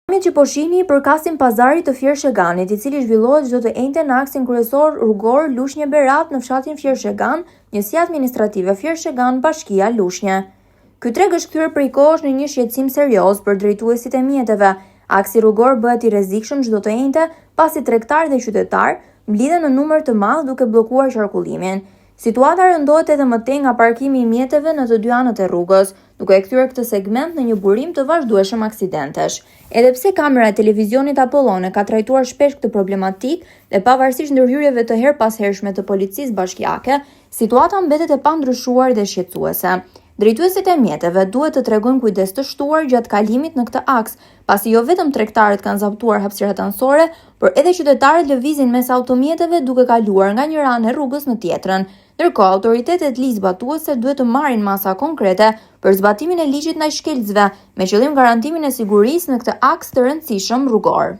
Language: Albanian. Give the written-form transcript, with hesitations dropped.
Që po shihni përkasin pazarit të Fjersheganit, i cili zhvillohet çdo të enjte në aksin kryesor rrugor Lushnjë-Berat në fshatin Fjershegan, njësia administrative Fjershegan, bashkia Lushnjë. Ky treg është kthyer prej kohësh në një shqetësim serioz për drejtuesit e mjeteve. Aksi rrugor bëhet i rrezikshëm çdo të enjte pasi tregtar dhe qytetar mblidhen në numër të madh duke bllokuar qarkullimin. Situata rëndohet edhe më tej nga parkimi i mjeteve në të dy anët e rrugës, duke e kthyer këtë segment në një burim të vazhdueshëm aksidentesh. Edhe pse kamera e televizionit Apollon ka trajtuar shpesh këtë problematik dhe pavarësisht ndërhyrjeve të herpashershme të policisë bashkiake, situata mbetet e pandryshuar dhe shqetësuese. Drejtuesit e mjeteve duhet të tregojnë kujdes të shtuar gjatë kalimit në këtë aks, pasi jo vetëm tregtarët kanë zaptuar hapësirat anësore, por edhe qytetarët lëvizin mes automjeteve duke kaluar nga një anë e rrugës në tjetrën. Ndërkohë, autoritetet ligjzbatuese duhet të marrin masa konkrete për zbatimin e ligjit ndaj shkelcëve, me qëllim garantimin e sigurisë në këtë aks të rëndësishëm rrugor.